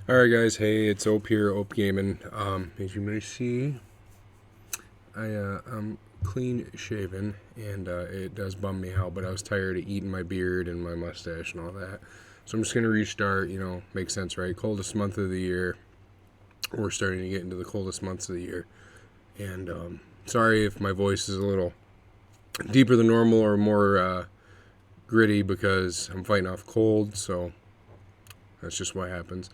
Alright guys, hey, it's Ope here, Ope Gaming. As you may see, I'm clean shaven, and it does bum me out, but I was tired of eating my beard and my mustache and all that. So I'm just going to restart, makes sense, right? Coldest month of the year. We're starting to get into the coldest months of the year. And sorry if my voice is a little deeper than normal or more gritty because I'm fighting off cold, so that's just what happens.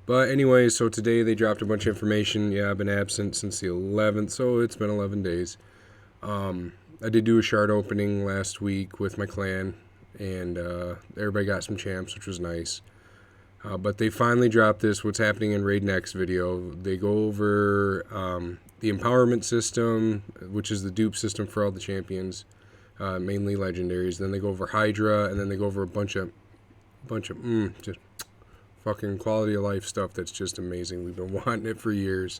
But anyway, so today they dropped a bunch of information. Yeah, I've been absent since the 11th, so it's been 11 days. I did do a shard opening last week with my clan, and everybody got some champs, which was nice. But they finally dropped this, what's happening in Raid Next video. They go over the empowerment system, which is the dupe system for all the champions, mainly legendaries. Then they go over Hydra, and then they go over a bunch of just fucking quality of life stuff that's just amazing. We've been wanting it for years,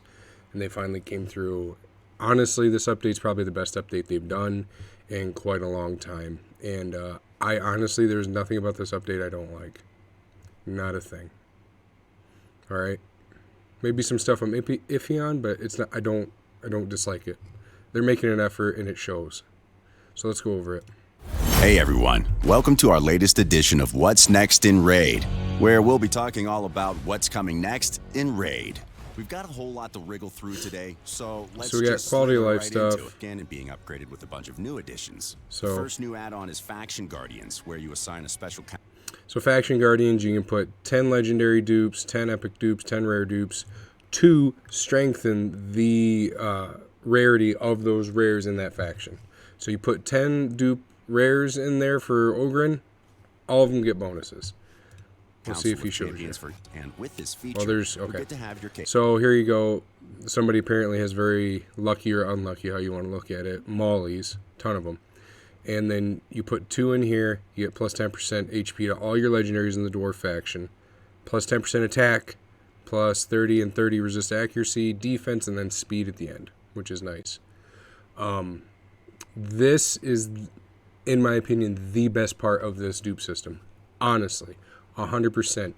and they finally came through. Honestly, this update's probably the best update they've done in quite a long time. And I honestly, there's nothing about this update I don't like. Not a thing. All right, maybe some stuff I'm iffy on, but it's not. I don't dislike it. They're making an effort, and it shows. So let's go over it. Hey everyone, welcome to our latest edition of What's Next in Raid, where we'll be talking all about what's coming next in Raid. We've got a whole lot to wriggle through today, so let's we got just quality of life right stuff. into it. Again, and being upgraded with a bunch of new additions. So the first new add-on is Faction Guardians, where you assign a special So Faction Guardians, you can put 10 legendary dupes, 10 epic dupes, 10 rare dupes to strengthen the rarity of those rares in that faction. So you put 10 dupe rares in there for Ogren, all of them get bonuses. We'll see if he shows you. And with this feature, well, there's okay. We'll get to have your so here you go. Somebody apparently has very lucky or unlucky, how you want to look at it, Mollies, ton of them. And then you put 2 in here, you get plus 10% HP to all your legendaries in the dwarf faction, plus 10% attack, plus 30 and 30 resist accuracy, defense, and then speed at the end, which is nice. This is, in my opinion, the best part of this dupe system. Honestly, 100%.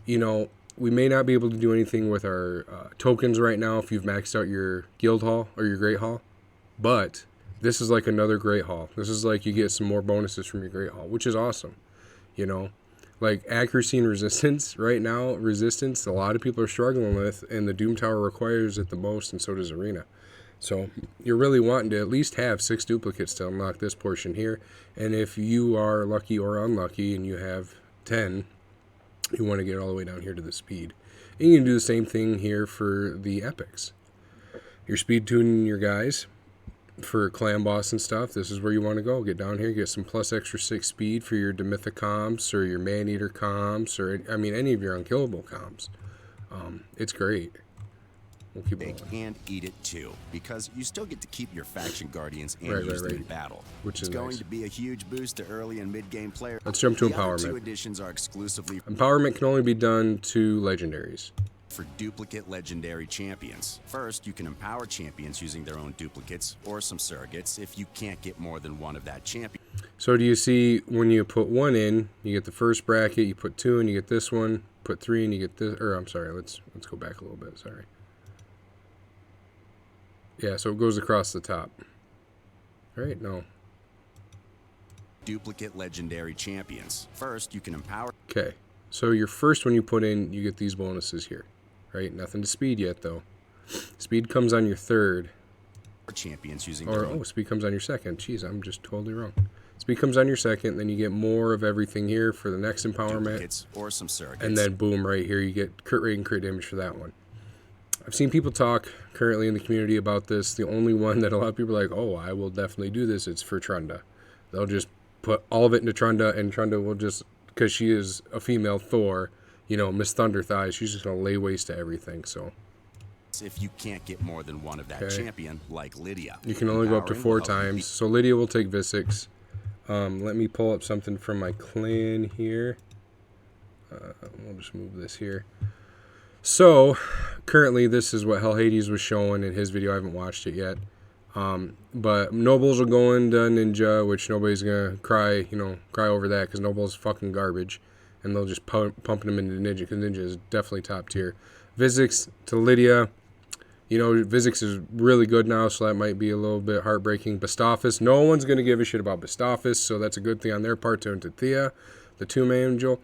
You know, we may not be able to do anything with our tokens right now if you've maxed out your guild hall or your great hall, but this is like another great hall. This is like you get some more bonuses from your great hall, which is awesome. You know, like accuracy and resistance right now, resistance, a lot of people are struggling with, and the Doom Tower requires it the most, and so does Arena. So you're really wanting to at least have 6 duplicates to unlock this portion here. And if you are lucky or unlucky and you have 10, you want to get all the way down here to the speed. And you can do the same thing here for the epics. You're speed tuning your guys for clan boss and stuff. This is where you want to go. Get down here, get some plus extra 6 speed for your Demythic comps or your Man-Eater comps, or I mean any of your unkillable comps. It's great. We'll keep going. And eat it too, because you still get to keep your Faction Guardians and use them in battle, which is going to be a huge boost to early and mid-game players. Let's jump to the empowerment. Other 2 additions are exclusively empowerment can only be done to legendaries. For duplicate legendary champions. First, you can empower champions using their own duplicates or some surrogates if you can't get more than one of that champion. So do you see when you put 1 in, you get the first bracket, you put 2 and you get this one, put 3 and you get this, or I'm sorry, let's go back a little bit, sorry. Yeah, so it goes across the top. Right? No. Duplicate legendary champions. First, you can empower. Okay. So your first one you put in, you get these bonuses here. Right? Nothing to speed yet, though. Speed comes on your third. Champions using speed comes on your second. Jeez, I'm just totally wrong. Speed comes on your second, then you get more of everything here for the next empowerment. Or some surrogates. And then boom, right here, you get crit rate and crit damage for that one. I've seen people talk currently in the community about this. The only one that a lot of people are like, oh, I will definitely do this, it's for Trunda. They'll just put all of it into Trunda, and Trunda will just, because she is a female Thor, you know, Miss Thunder Thighs, she's just going to lay waste to everything, so. If you can't get more than one of that champion, like Lydia. You can only go up to 4 times, so Lydia will take Visix. Let me pull up something from my clan here. We'll just move this here. So, currently, this is what Hell Hades was showing in his video. I haven't watched it yet. But Nobles will go into Ninja, which nobody's going to cry over that, because Nobles fucking garbage. and they'll just pumping them into Ninja, because Ninja is definitely top tier. Vizix to Lydia. You know, Vizix is really good now, so that might be a little bit heartbreaking. Bastafis, no one's going to give a shit about Bastafis, so that's a good thing on their part. To Thea, the Tomb Angel.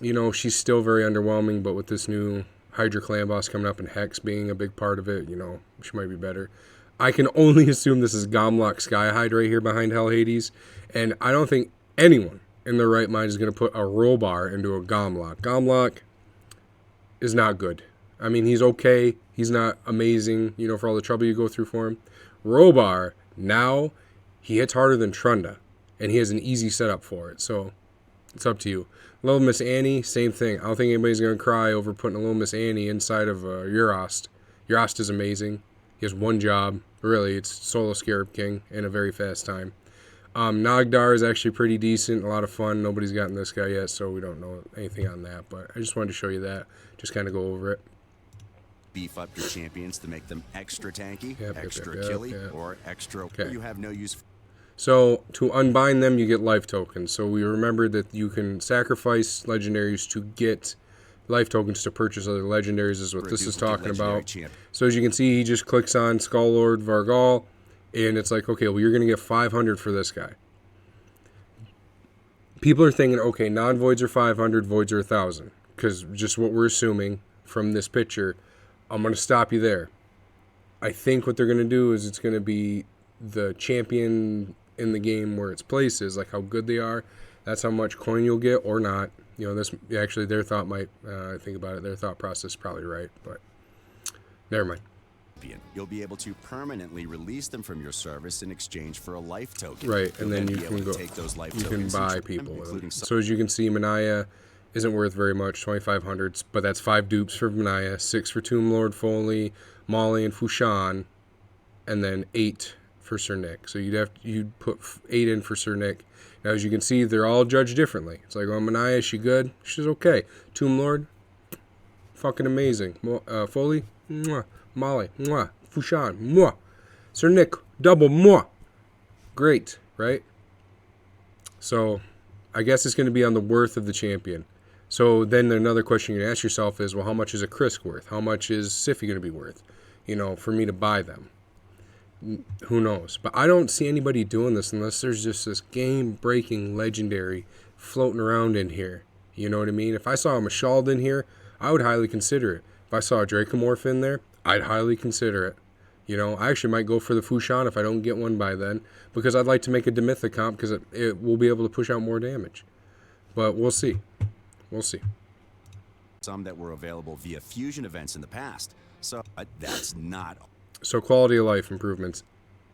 You know, she's still very underwhelming, but with this new Hydra clan boss coming up and Hex being a big part of it, you know, she might be better. I can only assume this is Gomlock Skyhide right here behind Hell Hades, and I don't think anyone in their right mind is going to put a Robar into a Gomlock. Gomlock is not good. I mean, he's okay. He's not amazing, you know, for all the trouble you go through for him. Robar, now, he hits harder than Trunda, and he has an easy setup for it, so it's up to you. Little Miss Annie, same thing. I don't think anybody's going to cry over putting a Little Miss Annie inside of Urost. Urost is amazing. He has one job. Really, it's Solo Scarab King in a very fast time. Nagdar is actually pretty decent, a lot of fun. Nobody's gotten this guy yet, so we don't know anything on that, but I just wanted to show you that. Just kind of go over it. Beef up your champions to make them extra tanky, extra killy, or extra you have no use for. So, to unbind them, you get life tokens. So, we remember that you can sacrifice legendaries to get life tokens to purchase other legendaries, is what this is talking about. So, as you can see, he just clicks on Skull Lord Vargal, and it's like, okay, well, you're going to get 500 for this guy. People are thinking, okay, non-voids are 500, voids are 1,000, because just what we're assuming from this picture. I'm going to stop you there. I think what they're going to do is it's going to be the champion in the game where its place is, like how good they are. That's how much coin you'll get or not. You know, this actually their thought might, think about it, their thought process is probably right, but never mind. You'll be able to permanently release them from your service in exchange for a life token. Right, and then you can go, take those life you tokens can buy people with them. So as you can see, Manaya isn't worth very much, 2,500, but that's 5 dupes for Manaya, 6 for Tomb Lord Foley, Molly, and Fushan, and then 8 for Sir Nick. So you'd put 8 in for Sir Nick. Now, as you can see, they're all judged differently. It's like, oh, Manaya, is she good? She's okay. Tomb Lord, fucking amazing. Foley, mwah. Molly, mwah. Fushan, mwah. Sir Nick, double, mwah. Great, right? So, I guess it's going to be on the worth of the champion. So then another question you can ask yourself is, well, how much is a Krisk worth? How much is Siffy going to be worth, you know, for me to buy them? Who knows? But I don't see anybody doing this unless there's just this game-breaking legendary floating around in here. You know what I mean? If I saw a Mashald in here, I would highly consider it. If I saw a Dracomorph in there, I'd highly consider it. You know, I actually might go for the Fushan if I don't get one by then, because I'd like to make a Demythic comp because it will be able to push out more damage. But we'll see. We'll see. Some that were available via fusion events in the past. So that's not. So quality of life improvements,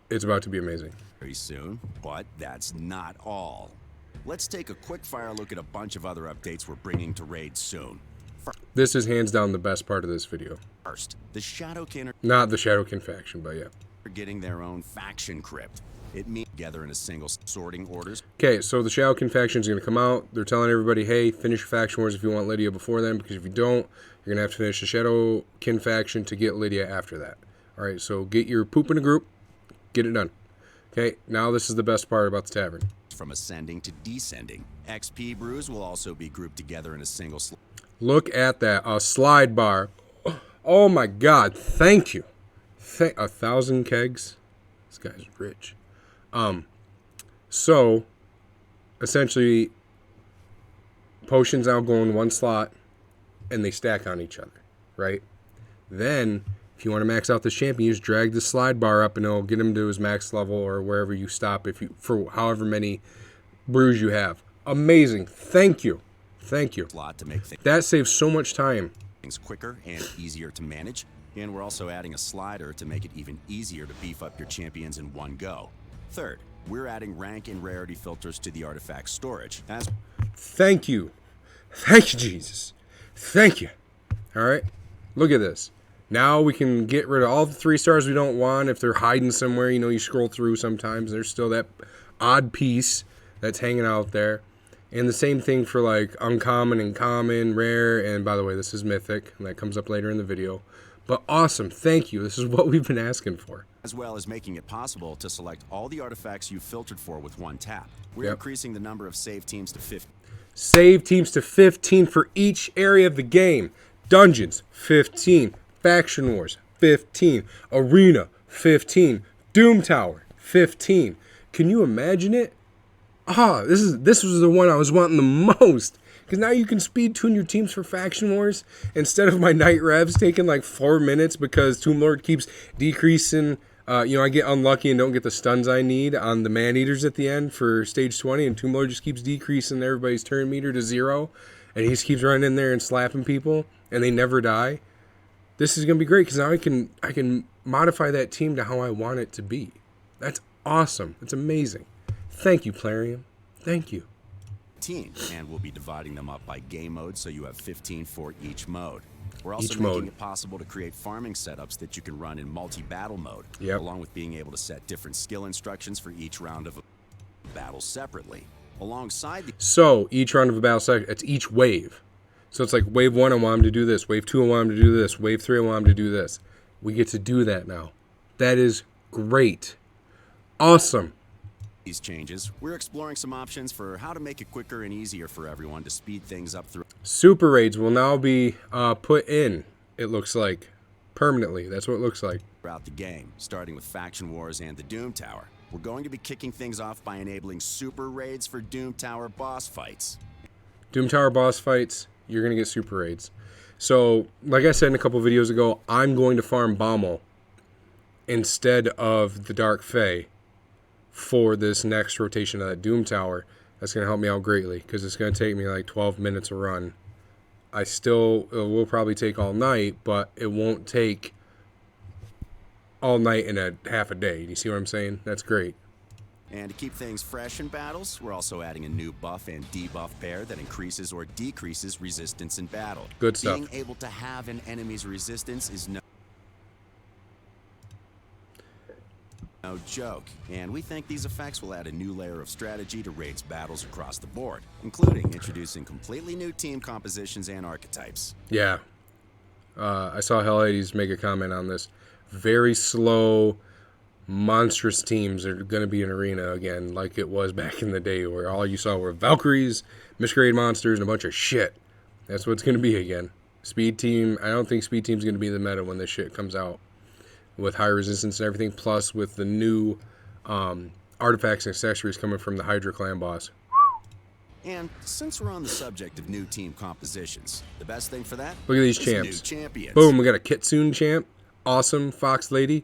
it's about to be amazing. Very soon, but that's not all. Let's take a quick fire look at a bunch of other updates we're bringing to Raid soon. This is hands down the best part of this video. First, the Shadowkin are not the Shadowkin faction, but yeah. Getting their own faction crypt. It means together in a single sorting orders. Okay, so the Shadowkin faction is going to come out. They're telling everybody, hey, finish your faction wars if you want Lydia before then, because if you don't, you're going to have to finish the Shadowkin faction to get Lydia after that. All right, so get your poop in a group, get it done. Okay, now this is the best part about the tavern. From ascending to descending, XP brews will also be grouped together in a single Look at that, a slide bar. Oh my God, thank you. 1,000 kegs. This guy's rich. So, essentially, potions now go in one slot, and they stack on each other, right? Then, if you want to max out this champion, you just drag the slide bar up, and it'll get him to his max level, or wherever you stop, for however many brews you have. Amazing. Thank you. Thank you. That saves so much time. Things quicker and easier to manage, and we're also adding a slider to make it even easier to beef up your champions in one go. Third, we're adding rank and rarity filters to the artifact storage. Thank you. Thank you, Jesus. Thank you. All right, look at this. Now we can get rid of all the 3 stars we don't want. If they're hiding somewhere, you know, you scroll through sometimes, there's still that odd piece that's hanging out there. And the same thing for like uncommon and common, rare, and by the way, this is mythic, and that comes up later in the video. But awesome, thank you. This is what we've been asking for. As well as making it possible to select all the artifacts you filtered for with one tap. We're increasing the number of save teams to 50. Save teams to 15 for each area of the game. Dungeons, 15. Faction Wars, 15. Arena, 15. Doom Tower, 15. Can you imagine it? This was the one I was wanting the most. Because now you can speed tune your teams for Faction Wars. Instead of my night revs taking like 4 minutes because Tomb Lord keeps decreasing. I get unlucky and don't get the stuns I need on the Man-Eaters at the end for stage 20. And Tomb Lord just keeps decreasing everybody's turn meter to 0. And he just keeps running in there and slapping people. And they never die. This is going to be great because now I can modify that team to how I want it to be. That's awesome. It's amazing. Thank you, Plarium. Thank you. And we'll be dividing them up by game mode, so you have 15 for each mode. We're also Each making mode. it possible to create farming setups that you can run in multi-battle mode, Yep. along with being able to set different skill instructions for each round of a battle separately. Alongside the So each round of a battle, it's each wave. So it's like wave 1, I want him to do this. Wave 2, I want him to do this. Wave 3, I want him to do this. We get to do that now. That is great. Awesome. these changes, we're exploring some options for how to make it quicker and easier for everyone to speed things up Super raids will now be put in, it looks like, permanently. That's what it looks like. throughout the game, starting with Faction Wars and the Doom Tower. We're going to be kicking things off by enabling super raids for Doom Tower boss fights. Doom Tower boss fights, you're going to get super raids. So, like I said in a couple videos ago, I'm going to farm Baumel instead of the Dark Fae for this next rotation of that Doom Tower. That's going to help me out greatly because it's going to take me like 12 minutes a run. It will probably take all night, but it won't take all night in a half a day. Do you see what I'm saying? That's great. And to keep things fresh in battles, we're also adding a new buff and debuff pair that increases or decreases resistance in battle. Good stuff. Being able to have an enemy's resistance is no joke, and we think these effects will add a new layer of strategy to raids battles across the board, including introducing completely new team compositions and archetypes. Yeah. I saw Hell Hades make a comment on this. Very slow, monstrous teams are going to be in Arena again, like it was back in the day, where all you saw were Valkyries, Misgrade monsters, and a bunch of shit. That's what it's going to be again. Speed team, I don't think Speed team's going to be the meta when this shit comes out. With high resistance and everything, plus with the new artifacts and accessories coming from the Hydra clan boss. And since we're on the subject of new team compositions, the best thing for that Look at these is champs. new champions. Boom, we got a Kitsune champ. Awesome fox lady.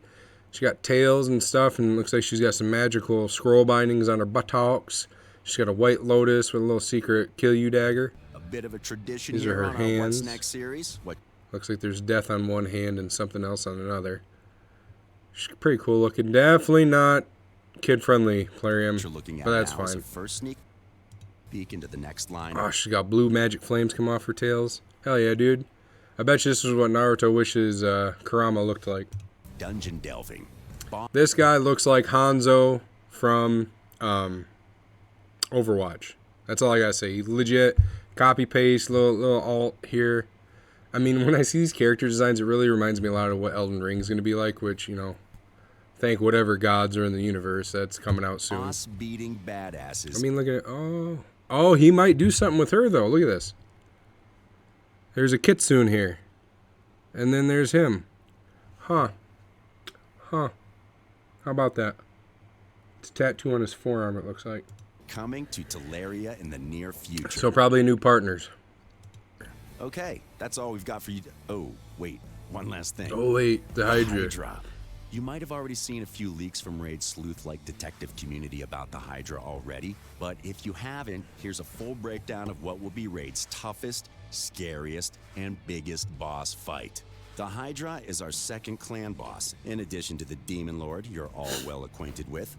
She got tails and stuff, and it looks like she's got some magical scroll bindings on her buttocks. She's got a white lotus with a little secret kill you dagger. A bit of a tradition These are here her on our hands. What's Next series. Looks like there's death on one hand and something else on another. She's pretty cool looking. Definitely not kid-friendly, Plarium, You're looking at but that's now is fine. a first sneak peek into the next line. Oh, she got blue magic flames come off her tails. Hell yeah, dude. I bet you this is what Naruto wishes Kurama looked like. Dungeon delving. This guy looks like Hanzo from Overwatch. That's all I gotta say. He legit copy paste, little alt here. I mean, when I see these character designs, it really reminds me a lot of what Elden Ring is gonna be like. Which, you know, thank whatever gods are in the universe that's coming out soon. Boss beating badasses. I mean, look at it. Oh, he might do something with her though. Look at this. There's a Kitsune here, and then there's him. Huh. How about that? It's a tattoo on his forearm, it looks like. Coming to Teleria in the near future. So probably new partners. Okay, that's all we've got for you. Oh, wait, one last thing. Oh wait, the Hydra. You might have already seen a few leaks from Raid's sleuth-like detective community about the Hydra already, but if you haven't, here's a full breakdown of what will be Raid's toughest, scariest, and biggest boss fight. The Hydra is our second clan boss, in addition to the Demon Lord you're all well acquainted with.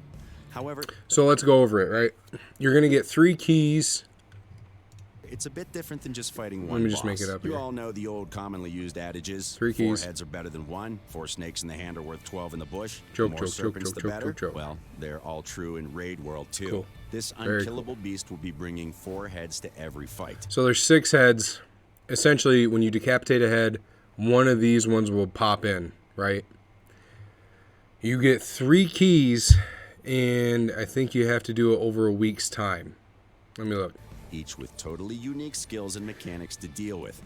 However, So let's go over it, right? You're gonna get 3 keys. it's a bit different than just fighting one Let me just boss. make it up You here. all know the old commonly used adages. 3 4 keys. heads are better than 1. 4 snakes in the hand are worth 12 in the bush. Joke, the more joke, joke, serpents, joke, the joke, better. joke, joke. Well, they're all true in Raid World too. Cool. This Very unkillable beast will be bringing 4 heads to every fight. So there's 6 heads. Essentially, when you decapitate a head, one of these ones will pop in, right? You get 3 keys, and I think you have to do it over a week's time. Let me look. each with totally unique skills and mechanics to deal with.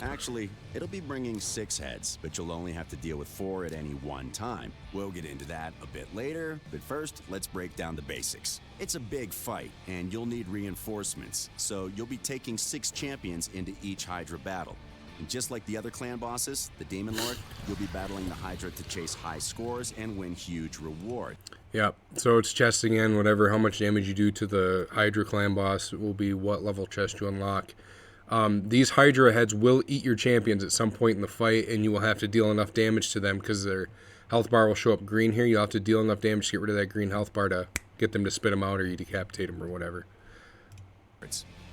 Actually, it'll be bringing 6 heads, but you'll only have to deal with 4 at any one time. We'll get into that a bit later, but first, let's break down the basics. It's a big fight, and you'll need reinforcements, so you'll be taking 6 champions into each Hydra battle. And just like the other clan bosses, the Demon Lord, you'll be battling the Hydra to chase high scores and win huge reward. Yep, so it's chest again. Whatever, how much damage you do to the Hydra clan boss will be what level chest you unlock. These Hydra heads will eat your champions at some point in the fight, and you will have to deal enough damage to them because their health bar will show up green here. You'll have to deal enough damage to get rid of that green health bar to get them to spit them out or you decapitate them or whatever.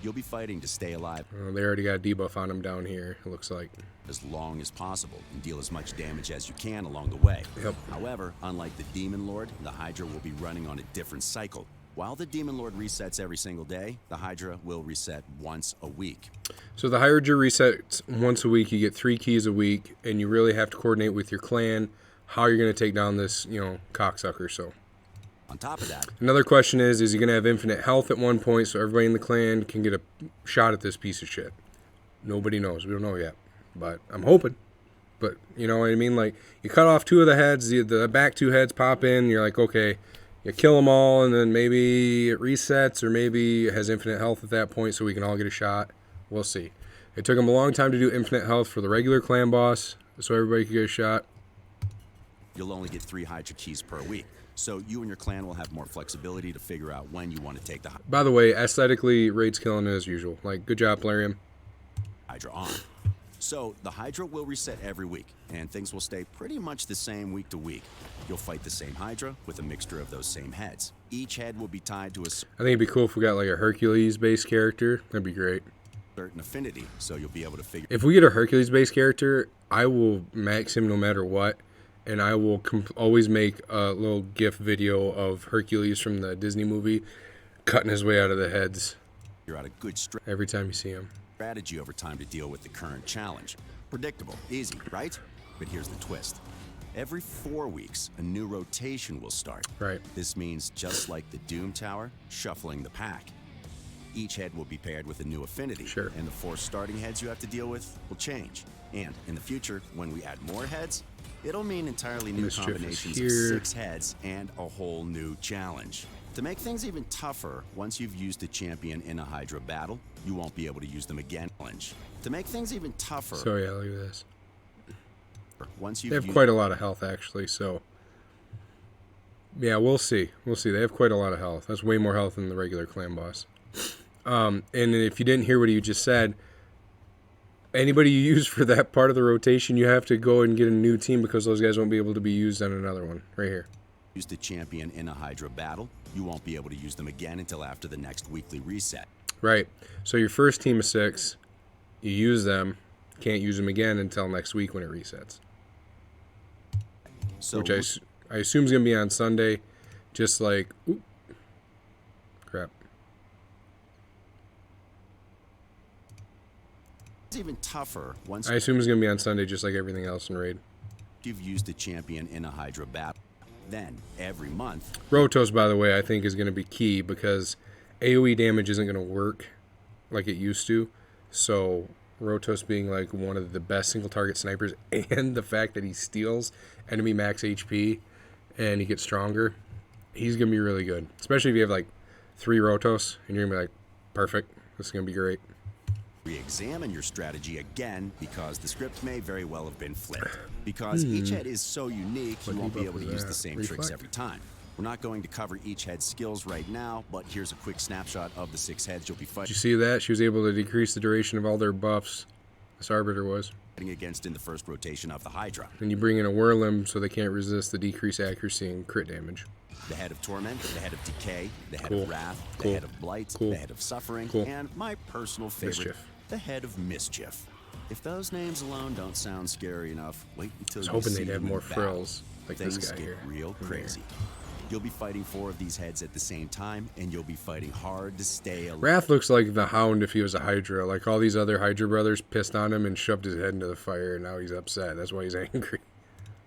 You'll be fighting to stay alive. They already got a debuff on them down here, it looks like. As long as possible and deal as much damage as you can along the way. Yep. However, unlike the Demon Lord, the Hydra will be running on a different cycle. While the Demon Lord resets every single day, the Hydra will reset once a week. So the Hydra resets once a week. You get 3 keys a week, and you really have to coordinate with your clan how you're going to take down this, cocksucker. So on top of that, another question is he going to have infinite health at one point so everybody in the clan can get a shot at this piece of shit? Nobody knows. We don't know yet, but I'm hoping. But you know what I mean? Like, you cut off 2 of the heads, the back 2 heads pop in, you're like, okay, you kill them all, and then maybe it resets, or maybe it has infinite health at that point so we can all get a shot. We'll see. It took them a long time to do infinite health for the regular clan boss so everybody could get a shot. You'll only get 3 Hydra keys per week, so you and your clan will have more flexibility to figure out when you want to take the By the way, aesthetically, Raid's killing it as usual. Like, good job, Plarium. Hydra on. So the Hydra will reset every week, and things will stay pretty much the same week to week. You'll fight the same Hydra with a mixture of those same heads. Each head will be tied to a I think it'd be cool if we got like a Hercules-based character. That'd be great. certain affinity, so you'll be able to figure. If we get a Hercules-based character, I will max him no matter what, and I will always make a little GIF video of Hercules from the Disney movie cutting his way out of the heads. You're out a good every time you see him. Strategy over time to deal with the current challenge. Predictable, easy, right? But here's the twist. Every 4 weeks, a new rotation will start. Right. This means, just like the Doom Tower, shuffling the pack. Each head will be paired with a new affinity, Sure. and the 4 starting heads you have to deal with will change. And in the future, when we add more heads, it'll mean entirely new Mischief is combinations of here. 6 heads and a whole new challenge. To make things even tougher, once you've used a champion in a Hydra battle, you won't be able to use them again. To make things even tougher, So yeah, look at this. once They you've have quite a lot of health, actually, so... Yeah, we'll see. We'll see. They have quite a lot of health. That's way more health than the regular clan boss. And if you didn't hear what he just said, anybody you use for that part of the rotation, you have to go and get a new team because those guys won't be able to be used on another one. Right here. used a champion in a Hydra battle, you won't be able to use them again until after the next weekly reset. Right. So your first team of 6, you use them, can't use them again until next week when it resets. So Which I assume is going to be on Sunday, just like... Oop, crap. it's even tougher once I assume it's going to be on Sunday, just like everything else in Raid. you've used a champion in a Hydra battle. Then, every month, Rotos, by the way, I think is going to be key because AoE damage isn't going to work like it used to. So Rotos being like one of the best single target snipers, and the fact that he steals enemy max HP and he gets stronger, he's going to be really good. Especially if you have like 3 Rotos and you're going to be like, perfect, this is going to be great. re-examine your strategy again because the script may very well have been flipped. Because each head is so unique, you What won't be debuff able to is use that? the same tricks Reflect? every time. We're not going to cover each head's skills right now, but here's a quick snapshot of the 6 heads you'll be Did fighting you see that? She was able to decrease the duration of all their buffs. This Arbiter was. against in the first rotation of the Hydra. And you bring in a Whirlim so they can't resist the decreased accuracy and crit damage. The head of Torment, the head of Decay, the head Cool. of Wrath, the Cool. head of Blight, Cool. the head of Suffering, Cool. and my personal favorite, Mischief. the head of Mischief. If those names alone don't sound scary enough, wait until I was you hoping see they'd have them in more battle. frills like Things this guy get here. real crazy. You'll be fighting 4 of these heads at the same time, and you'll be fighting hard to stay alive. Wrath looks like the Hound if he was a Hydra. Like all these other Hydra brothers pissed on him and shoved his head into the fire, and now he's upset. That's why he's angry.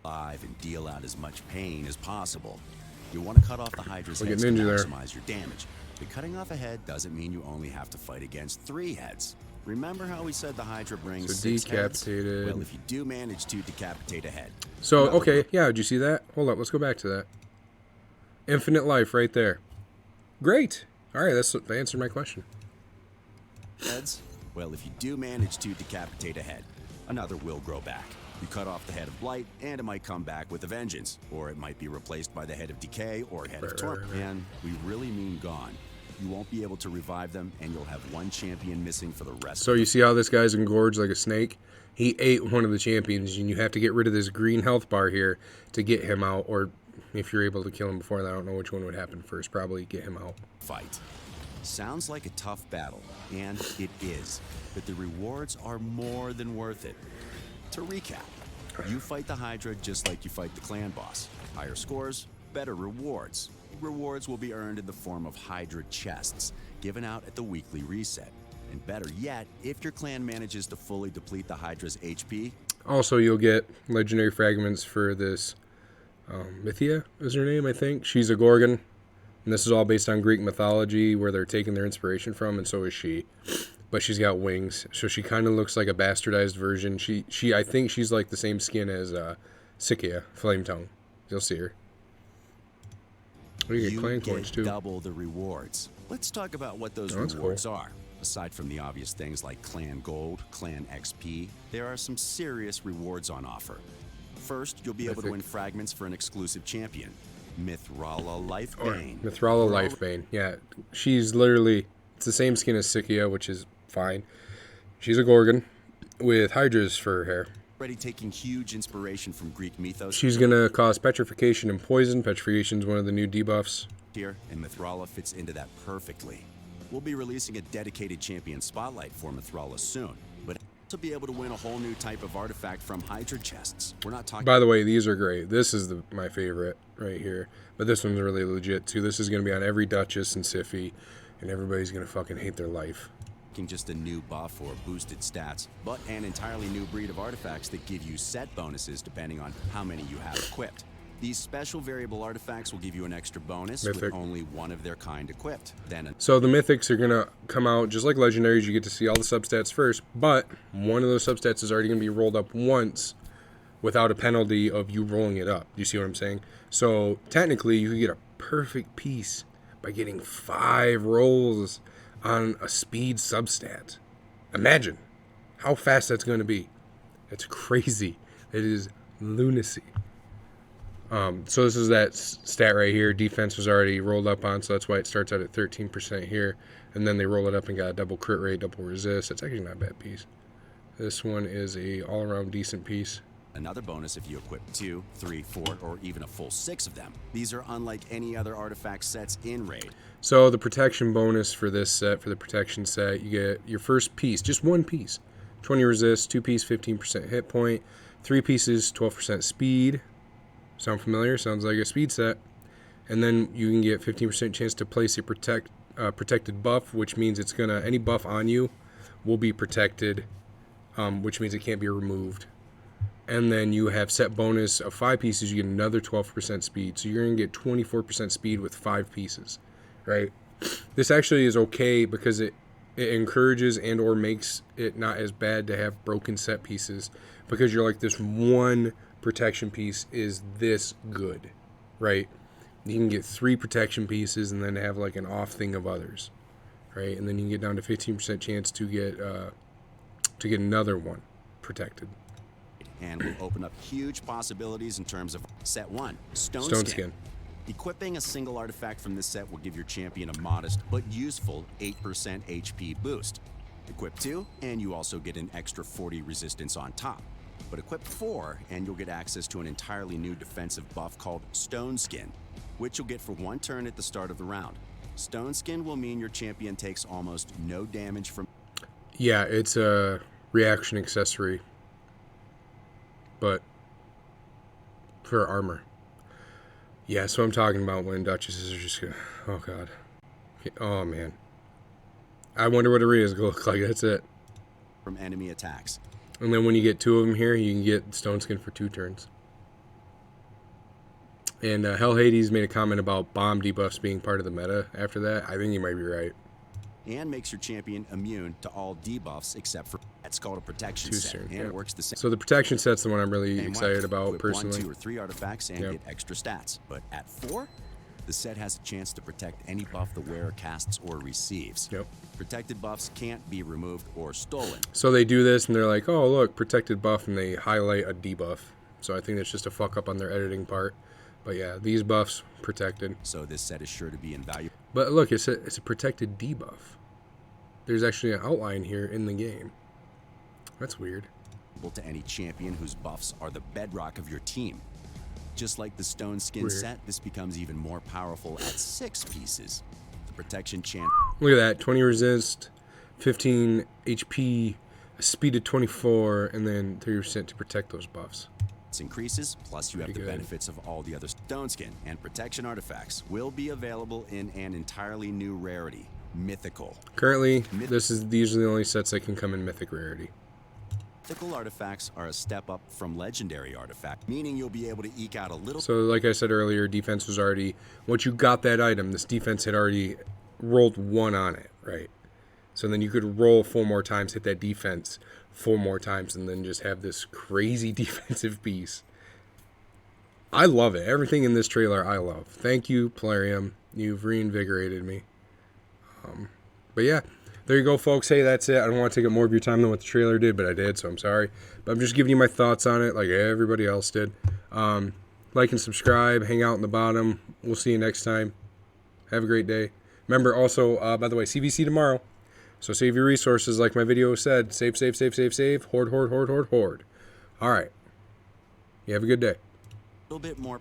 And deal out as much pain as possible. You want to cut off the Hydra's Look at heads to Ninja there. maximize your damage. But cutting off a head doesn't mean you only have to fight against 3 heads. Remember how we said the Hydra brings So 6 heads? decapitated. Well, if you do manage to decapitate a head. So, okay, yeah, did you see that? Hold up, let's go back to that. Infinite life right there. Great. All right, that answered my question. Heads? Well, if you do manage to decapitate a head, another will grow back. You cut off the head of Blight, and it might come back with a vengeance. Or it might be replaced by the head of Decay or head of Torment. And we really mean gone. You won't be able to revive them, and you'll have one champion missing for the rest. So you see how this guy's engorged like a snake? He ate one of the champions, and you have to get rid of this green health bar here to get him out. Or if you're able to kill him before that, I don't know which one would happen first. Probably get him out. Fight. Sounds like a tough battle, and it is. But the rewards are more than worth it. To recap, you fight the Hydra just like you fight the clan boss. Higher scores, better rewards. Rewards will be earned in the form of Hydra chests, given out at the weekly reset. And better yet, if your clan manages to fully deplete the Hydra's HP. Also, you'll get legendary fragments for this Mythia is her name, I think. She's a Gorgon. And this is all based on Greek mythology, where they're taking their inspiration from, and so is she. But she's got wings, so she kind of looks like a bastardized version. I think she's like the same skin as Sikia, Flame Tongue. You'll see her. You get clan coins too. Double the rewards. Let's talk about what those rewards are. Aside from the obvious things like clan gold, clan XP, there are some serious rewards on offer. First, you'll be able to win fragments for an exclusive champion, Mithrala Lifebane. Mithrala Lifebane. Yeah, she's literally, it's the same skin as Sikia, which is fine. She's a Gorgon with Hydra's fur hair. Already taking huge inspiration from Greek mythos. She's going to cause petrification and poison. Petrification is one of the new debuffs. Here, and Mithrala fits into that perfectly. We'll be releasing a dedicated champion spotlight for Mithrala soon, but to be able to win a whole new type of artifact from Hydra chests. We're not talking. By the way, these are great. This is my favorite right here, but this one's really legit too. This is going to be on every Duchess and Siphi, and everybody's going to fucking hate their life. Just a new buff or boosted stats, but an entirely new breed of artifacts that give you set bonuses depending on how many you have equipped. These special variable artifacts will give you an extra bonus with only one of their kind equipped. So the mythics are going to come out just like legendaries. You get to see all the substats first, but one of those substats is already going to be rolled up once without a penalty of you rolling it up. You see what I'm saying? So technically you could get a perfect piece by getting 5 rolls on a speed substat. Imagine how fast that's going to be. It's crazy. It is lunacy. So this is that stat right here. Defense was already rolled up on, so that's why it starts out at 13% here. And then they roll it up and got a double crit rate, double resist. That's actually not a bad piece. This one is a all-around decent piece. Another bonus if you equip 2, 3, 4, or even a full 6 of them. These are unlike any other artifact sets in Raid. So the protection bonus for this set, for the protection set, you get your first piece, just one piece. 20 resist, 2 piece, 15% hit point, 3 pieces, 12% speed. Sound familiar? Sounds like a speed set. And then you can get 15% chance to place a protected buff, which means it's gonna, any buff on you will be protected, which means it can't be removed. And then you have set bonus of 5 pieces, you get another 12% speed. So you're going to get 24% speed with 5 pieces, right? This actually is okay because it encourages and or makes it not as bad to have broken set pieces, because you're like, this one protection piece is this good, right? You can get 3 protection pieces and then have like an off thing of others, right? And then you can get down to 15% chance to get another one protected. And will open up huge possibilities in terms of set 1, Stone Skin. Equipping a single artifact from this set will give your champion a modest but useful 8% HP boost. Equip 2, and you also get an extra 40 resistance on top. But equip 4, and you'll get access to an entirely new defensive buff called Stone Skin, which you'll get for 1 turn at the start of the round. Stone Skin will mean your champion takes almost no damage from... Yeah, it's a reaction accessory, but for armor. Yeah, so I'm talking about when Duchesses are just gonna, oh god. Oh man. I wonder what Aria's gonna look like, that's it. From enemy attacks. And then when you get 2 of them here, you can get Stone Skin for 2 turns. And Hell Hades made a comment about bomb debuffs being part of the meta after that. I think you might be right. And makes your champion immune to all debuffs except for that's called a protection Too set, soon, and yeah. it works the same. So the protection set's the one I'm really same excited way. about Equip personally. 1, 2, or 3 artifacts and Yep. get extra stats. But at 4, the set has a chance to protect any buff the wearer casts or receives. Yep. Protected buffs can't be removed or stolen. So they do this and they're like, oh look, protected buff, and they highlight a debuff. So I think that's just a fuck up on their editing part. But yeah, these buffs protected. So this set is sure to be invaluable But look, it's a protected debuff. There's actually an outline here in the game. That's weird. to any champion whose buffs are the bedrock of your team. Just like the Stone Skin Weird. set, this becomes even more powerful at 6 pieces. The protection champ Look at that, 20 resist, 15 HP, a speed of 24, and then 30% to protect those buffs. increases, plus you have the Pretty good. benefits of all the other Stone Skin and protection artifacts will be available in an entirely new rarity, Mythical. Currently, these are the only sets that can come in Mythic Rarity. Mythical artifacts are a step up from legendary artifact, meaning you'll be able to eke out a little So like I said earlier, defense was already, once you got that item, this defense had already rolled 1 on it, right? So then you could roll 4 more times, hit that defense 4 more times, and then just have this crazy defensive piece. I love it. Everything in this trailer I love. Thank you, Plarium. You've reinvigorated me. But yeah, there you go, folks. Hey, that's it. I don't want to take up more of your time than what the trailer did, but I did, so I'm sorry. But I'm just giving you my thoughts on it like everybody else did. Like and subscribe. Hang out in the bottom. We'll see you next time. Have a great day. Remember, also, by the way, CVC tomorrow. So save your resources like my video said. Save, save, save, save, save. Hoard, hoard, hoard, hoard, hoard. All right. You have a good day. bit more